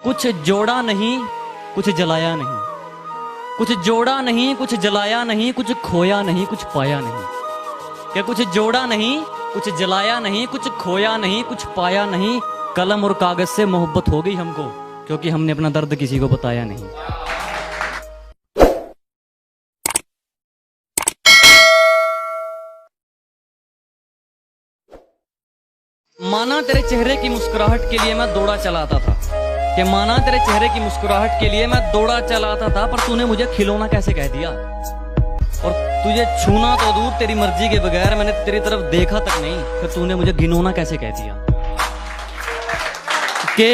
कुछ जोड़ा नहीं कुछ जलाया नहीं, कुछ जोड़ा नहीं कुछ जलाया नहीं, कुछ खोया नहीं कुछ पाया नहीं। क्या कुछ जोड़ा नहीं कुछ जलाया नहीं, कुछ खोया नहीं कुछ पाया नहीं। कलम और कागज से मोहब्बत हो गई हमको, क्योंकि हमने अपना दर्द किसी को बताया नहीं। माना तेरे चेहरे की मुस्कुराहट के लिए मैं दौड़ा चलाता था, कि माना तेरे चेहरे की मुस्कुराहट के लिए मैं दौड़ा चलाता था, पर तूने मुझे खिलौना कैसे कह दिया। और तुझे छूना तो दूर, तेरी मर्जी के बगैर मैंने तेरी तरफ देखा तक नहीं, फिर तूने मुझे घिनौना कैसे कह दिया। कि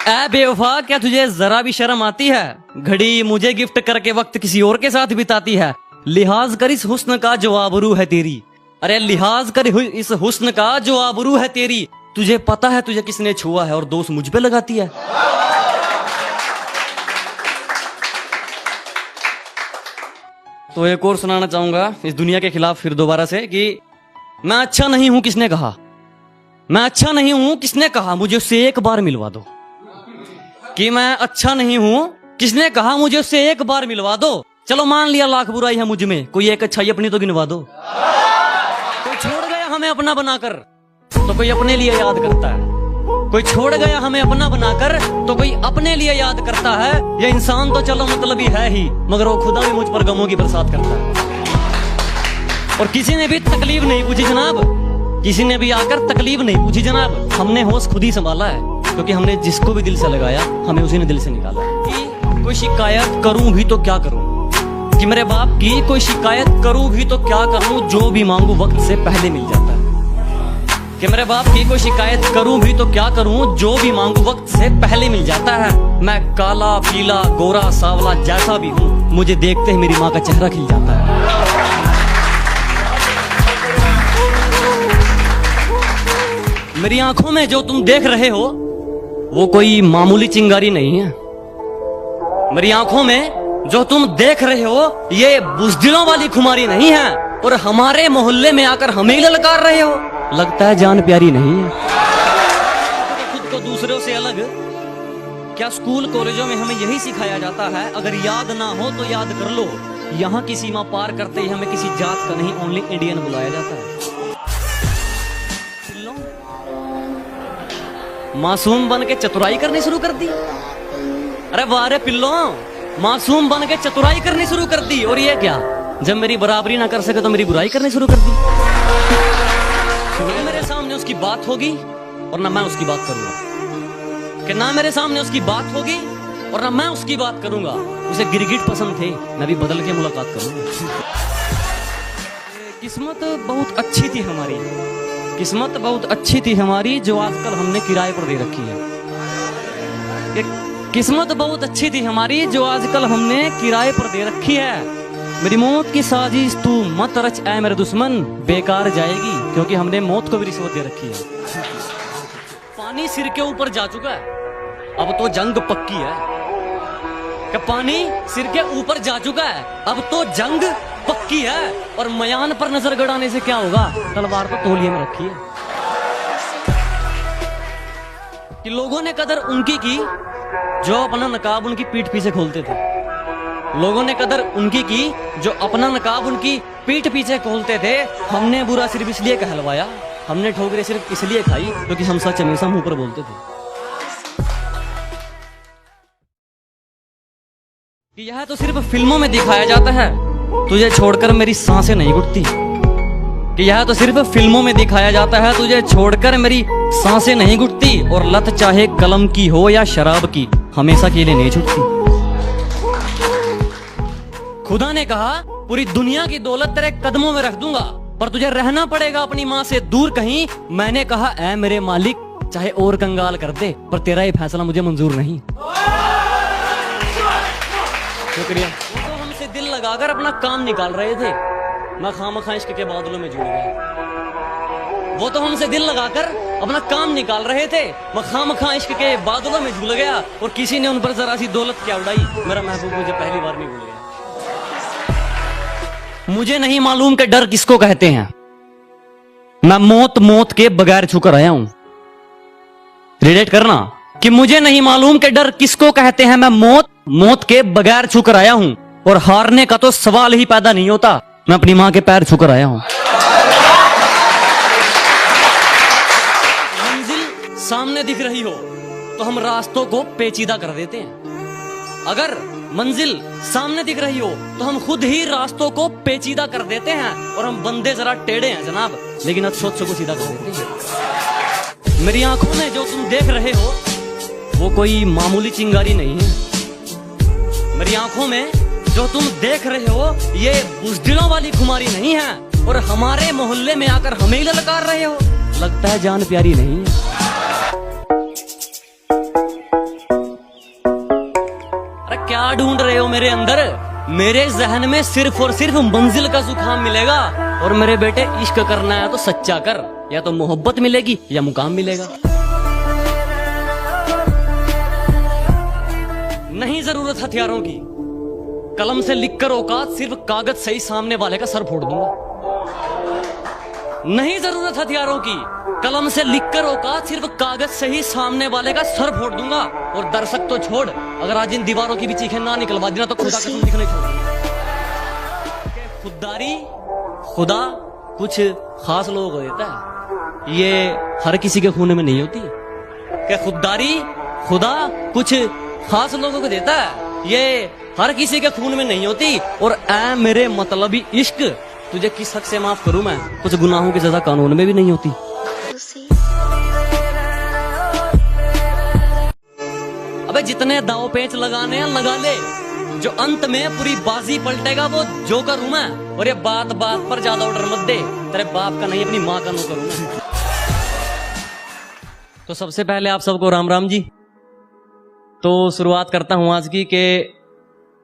ऐ बेवफा, क्या तुझे जरा भी शर्म आती है, घड़ी मुझे गिफ्ट करके वक्त किसी और के साथ बिताती है। लिहाज कर इस हुस्न का जो आबरू है तेरी, अरे लिहाज कर इस हुस्न का जो आबरू है तेरी। तुझे पता है तुझे किसने छुआ है और दोस्त मुझ पे लगाती है। तो एक और सुनाना चाहूंगा इस दुनिया के खिलाफ फिर दोबारा से, कि मैं अच्छा नहीं हूं किसने कहा, मैं अच्छा नहीं हूं किसने कहा, मुझे उससे एक बार मिलवा दो। कि मैं अच्छा नहीं हूं किसने कहा, मुझे उससे एक बार मिलवा दो। चलो मान लिया लाख बुराई है मुझ में, कोई एक अच्छाई अपनी तो गिनवा दो। कोई छोड़ गया हमें अपना बनाकर तो कोई अपने लिए याद करता है, कोई छोड़ गया हमें अपना बनाकर तो कोई अपने लिए याद करता है। ये इंसान तो चलो मतलबी है ही, मगर वो खुदा भी मुझ पर गमों की बरसात करता है। और किसी ने भी तकलीफ नहीं पूछी जनाब, किसी ने भी आकर तकलीफ नहीं पूछी जनाब। हमने होश खुद ही संभाला है, क्योंकि हमने जिसको भी दिल से लगाया हमें उसी ने दिल से निकाला है। कि कोई शिकायत करूं भी तो क्या करूं, कि मेरे बाप की कोई शिकायत करूं भी तो क्या करूं, जो भी मांगू वक्त से पहले मिल जाता है। कि मेरे बाप की कोई शिकायत करूं भी तो क्या करूं, जो भी मांगू वक्त से पहले मिल जाता है। मैं काला पीला गोरा सावला जैसा भी हूं, मुझे देखते ही मेरी माँ का चेहरा खिल जाता है। मेरी आंखों में जो तुम देख रहे हो वो कोई मामूली चिंगारी नहीं है। मेरी आंखों में जो तुम देख रहे हो ये बुज़दिलों वाली खुमारी नहीं है। और हमारे मोहल्ले में आकर हमें ललकार रहे हो, लगता है जान प्यारी नहीं है। खुद को दूसरों से अलग, क्या स्कूल कॉलेजों में हमें यही सिखाया जाता है, अगर याद ना हो तो याद कर लो। यहाँ की सीमा पार करते ही हमें किसी जात का नहीं, ओनली इंडियन बुलाया जाता है। मासूम बन के चतुराई करनी शुरू कर दी। अरे वाह रे पिल्लो, मासूम बन के चतुराई करनी शुरू कर दी। और ये क्या, जब मेरी बराबरी ना कर सके तो मेरी बुराई करनी शुरू कर दी। ना मेरे सामने उसकी बात होगी और ना मैं उसकी बात करूंगा, कि ना मेरे सामने उसकी बात होगी और ना मैं उसकी बात करूंगा। उसे गिरगिट पसंद थे, मैं भी बदल के मुलाकात करूंगा। किस्मत बहुत अच्छी थी हमारी, किस्मत बहुत अच्छी थी हमारी, जो आजकल हमने किराए पर दे रखी है। किस्मत बहुत अच्छी थी हमारी, जो आजकल हमने किराए पर दे रखी है। मेरी मौत की साजिश तू मत रच ऐ मेरे दुश्मन, बेकार जाएगी, क्योंकि हमने मौत को भी रिश्वत दे रखी है। पानी सिर के ऊपर जा चुका है, अब तो जंग पक्की है। कि पानी सिर के ऊपर जा चुका है, अब तो जंग पक्की है। और मयान पर नजर गड़ाने से क्या होगा, तलवार तो तौलिए में रखी है। कि लोगों ने कदर उनकी की जो अपना नकाब उनकी पीठ पीछे खोलते थे। लोगों ने कदर उनकी की जो अपना नकाब उनकी पीठ पीछे खोलते थे। हमने बुरा सिर्फ इसलिए कहलवाया, हमने ठोकरें सिर्फ इसलिए खाई क्योंकि हम सच हमेशा मुंह पर बोलते थे। कि यह तो सिर्फ फिल्मों में दिखाया जाता है, तुझे छोड़कर मेरी सांसें नहीं घुटती। कि यह तो सिर्फ फिल्मों में दिखाया जाता है, तुझे छोड़कर मेरी सांसें नहीं घुटती। और लत चाहे कलम की हो या शराब की, हमेशा के लिए नहीं छूटती। खुदा ने कहा पूरी दुनिया की दौलत तेरे कदमों में रख दूंगा, पर तुझे रहना पड़ेगा अपनी माँ से दूर कहीं। मैंने कहा ऐ मेरे मालिक, चाहे और कंगाल कर दे, पर तेरा ये फैसला मुझे मंजूर नहीं। शुक्रिया। वो तो हमसे दिल लगाकर अपना काम निकाल रहे थे, मैं खामखा इश्क के बादलों में जुड़ गया। वो तो हमसे दिल लगाकर अपना काम निकाल रहे थे, मैं खामखा इश्क के बादलों में झूल गया। और किसी ने उन पर जरा सी दौलत क्या उड़ाई, मेरा महबूब मुझे पहली बार में भूल गया। मुझे नहीं मालूम कि डर किसको कहते हैं, मैं मौत के बगैर छूकर आया हूं। रिलेट करना कि मुझे नहीं मालूम कि डर किसको कहते हैं, मैं मौत के बगैर छूकर आया हूं, और हारने का तो सवाल ही पैदा नहीं होता, मैं अपनी मां के पैर छूकर आया हूं। मंजिल सामने दिख रही हो तो हम रास्तों को पेचीदा कर देते हैं। अगर मंजिल सामने दिख रही हो तो हम खुद ही रास्तों को पेचीदा कर देते हैं, और हम बंदे जरा टेढ़े हैं जनाब, लेकिन अच्छों को सीधा कर देते हैं। मेरी आंखों में जो तुम देख रहे हो वो कोई मामूली चिंगारी नहीं है। मेरी आंखों में जो तुम देख रहे हो ये बुज़दिलों वाली खुमारी नहीं है, और हमारे मोहल्ले में आकर हमें ही ललकार रहे हो, लगता है जान प्यारी नहीं है। अरे क्या ढूंढ रहे हो मेरे अंदर? मेरे जहन में सिर्फ और सिर्फ मंजिल का जुकाम मिलेगा, और मेरे बेटे इश्क करना है तो सच्चा कर, या तो मोहब्बत मिलेगी या मुकाम मिलेगा। नहीं जरूरत हथियारों की, कलम से लिखकर औकात, सिर्फ कागज से ही सामने वाले का सर फोड़ दूंगा। नहीं जरूरत हथियारों की, कलम से लिखकर औकात, सिर्फ कागज से ही सामने वाले का सर फोड़ दूंगा। और दर्शक तो छोड़, अगर आज इन दीवारों की भी चीखें ना निकलवा देना तो खुदा कसम दिखने छोड़। खुददारी खुदा कुछ खास लोगों को देता है, ये हर किसी के खून में नहीं होती। क्या खुददारी खुदा कुछ खास लोगों को देता है, ये हर किसी के खून में नहीं होती। और ऐ मेरे मतलबी इश्क, तुझे किस हक से माफ करूं मैं, कुछ गुनाहों की सजा कानून में भी नहीं होती। अबे जितने दाव पेच लगाने हैं लगा ले, जो अंत में पूरी बाजी पलटेगा वो जोकर हूं मैं। और ये बात बात पर ज्यादा ऑर्डर मत दे, तेरे बाप का नहीं अपनी माँ का नौकर हूं मैं। तो सबसे पहले आप सबको राम राम जी। तो शुरुआत करता हूं आज की कि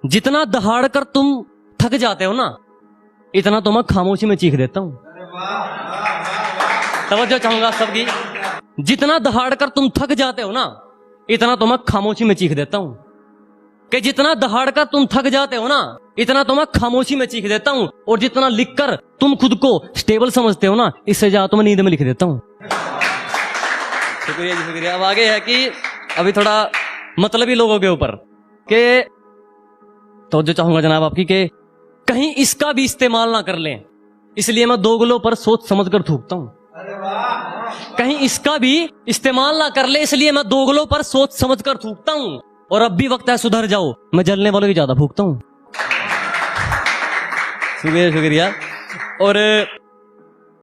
जितना दहाड़ कर तुम थक जाते हो ना, इतना तो मैं खामोशी में चीख देता हूं। तवज्जो चाहूंगा सबकी। जितना दहाड़ कर तुम थक जाते हो ना, इतना तो मैं खामोशी में चीख देता हूं। कि जितना दहाड़ कर तुम थक जाते हो ना, इतना तो मैं खामोशी में चीख देता हूं। और जितना लिखकर तुम खुद को स्टेबल समझते हो ना, इससे ज्यादा तो मैं नींद में लिख देता हूं। शुक्रिया जी, शुक्रिया। अब आगे है कि अभी थोड़ा मतलबी लोगों के ऊपर के तो जो चाहूंगा जनाब आपकी कि कहीं इसका भी इस्तेमाल ना कर लें, इसलिए मैं दोगलों पर सोच समझ कर थूकता हूं। कहीं इसका भी इस्तेमाल ना कर ले, इसलिए मैं दोगलों पर सोच समझ कर थूकता हूं। और अब भी वक्त है सुधर जाओ, मैं जलने वालों की ज्यादा भूखता हूं। शुक्रिया शुक्रिया। और